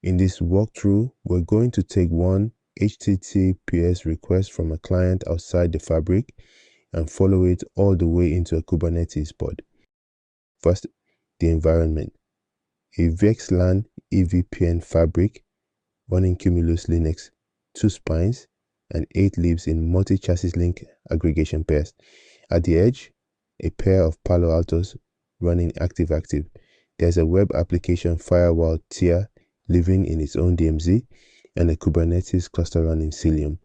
In this walkthrough, we're going to take one HTTPS request from a client outside the fabric and follow it all the way into a Kubernetes pod. First, the environment. A VXLAN EVPN fabric running Cumulus Linux, 2 spines, and 8 leaves in multi-chassis link aggregation pairs. At the edge, a pair of Palo Altos running Active Active. There's a web application firewall tier living in its own DMZ and a Kubernetes cluster running Cilium.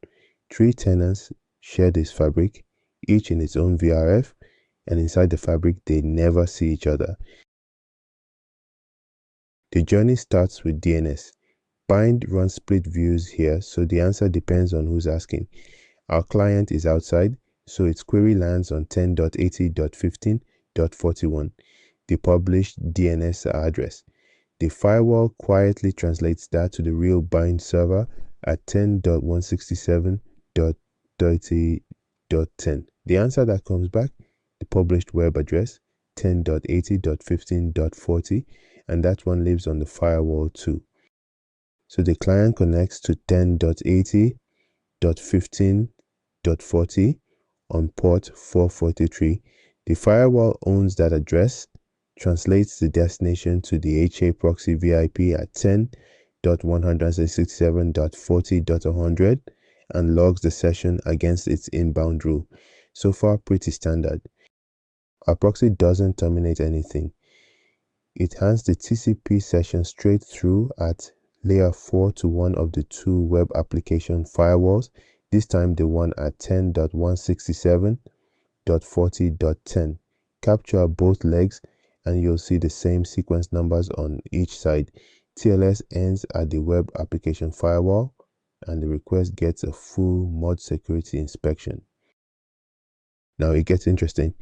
3 tenants share this fabric, each in its own VRF, and inside the fabric they never see each other. The journey starts with DNS. Bind runs split views here, so the answer depends on who's asking. Our client is outside, so its query lands on 10.80.15.41, the published DNS address. The firewall quietly translates that to the real bind server at 10.167.30.10. The answer that comes back, the published web address, 10.80.15.40, and that one lives on the firewall too. So the client connects to 10.80.15.40 on port 443. The firewall owns that address, translates the destination to the HAProxy VIP at 10.167.40.100 and logs the session against its inbound rule. So far, pretty standard. Our proxy doesn't terminate anything. It hands the TCP session straight through at layer 4 to one of the 2 web application firewalls, this time the one at 10.167.40.10. Capture both legs and you'll see the same sequence numbers on each side. TLS ends at the web application firewall and the request gets a full mod security inspection. Now it gets interesting.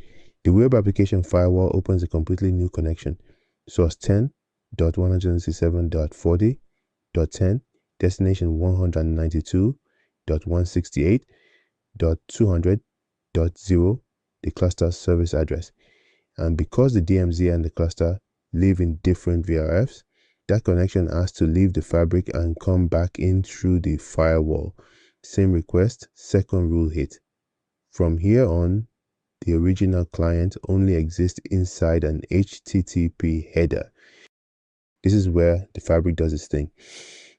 The web application firewall opens a completely new connection. Source 10.167.40.10, destination 192.168.200.0, the cluster service address. And because the DMZ and the cluster live in different VRFs, that connection has to leave the fabric and come back in through the firewall. Same request, second rule hit. From here on, the original client only exists inside an HTTP header. This is where the fabric does its thing.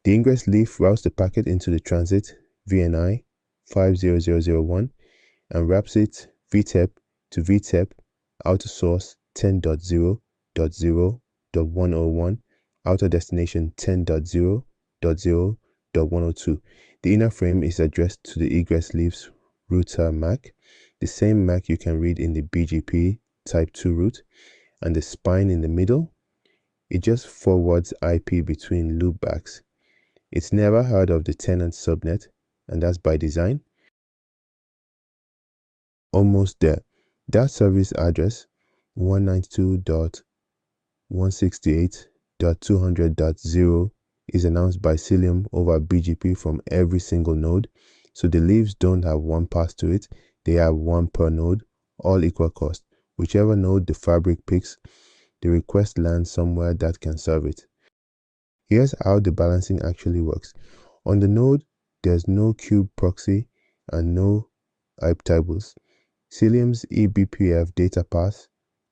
The ingress leaf routes the packet into the transit VNI 50001 and wraps it VTEP to VTEP outer source 10.0.0.101, outer destination 10.0.0.102. The inner frame is addressed to the egress leaf's router MAC, the same MAC you can read in the BGP type 2 route, and the spine in the middle, it just forwards IP between loopbacks. It's never heard of the tenant subnet, and that's by design. Almost there. That service address 192.168.200.0 is announced by Cilium over BGP from every single node, so the leaves don't have one path to it, they have one per node, all equal cost. Whichever node the fabric picks, the request lands somewhere that can serve it. Here's how the balancing actually works. On the node, there's no kube proxy and no IP tables. Cilium's eBPF data path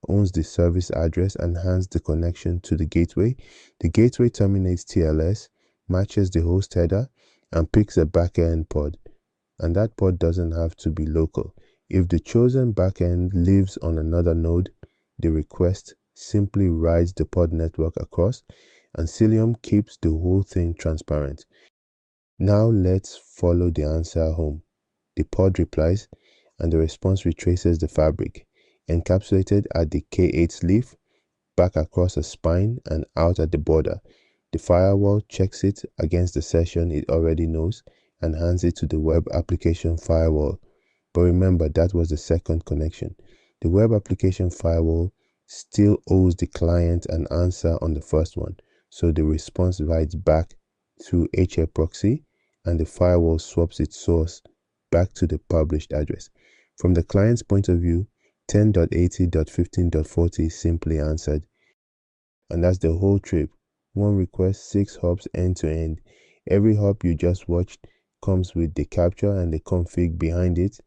owns the service address and hands the connection to the gateway. The gateway terminates TLS, matches the host header, and picks a backend pod. And that pod doesn't have to be local. If the chosen backend lives on another node, the request simply rides the pod network across, and Cilium keeps the whole thing transparent. Now let's follow the answer home. The pod replies, and the response retraces the fabric, encapsulated at the K8 leaf, back across a spine and out at the border. The firewall checks it against the session it already knows and hands it to the web application firewall. But remember, that was the second connection. The web application firewall still owes the client an answer on the first one, so the response writes back through HAProxy and the firewall swaps its source back to the published address. From the client's point of view, 10.80.15.40 is simply answered. And that's the whole trip. one request, 6 hops end to end. Every hop you just watched comes with the capture and the config behind it,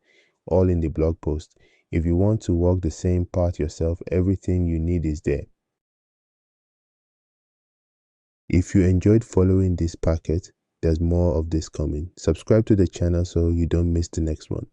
all in the blog post. If you want to walk the same path yourself, everything you need is there. If you enjoyed following this packet, there's more of this coming. Subscribe to the channel so you don't miss the next one.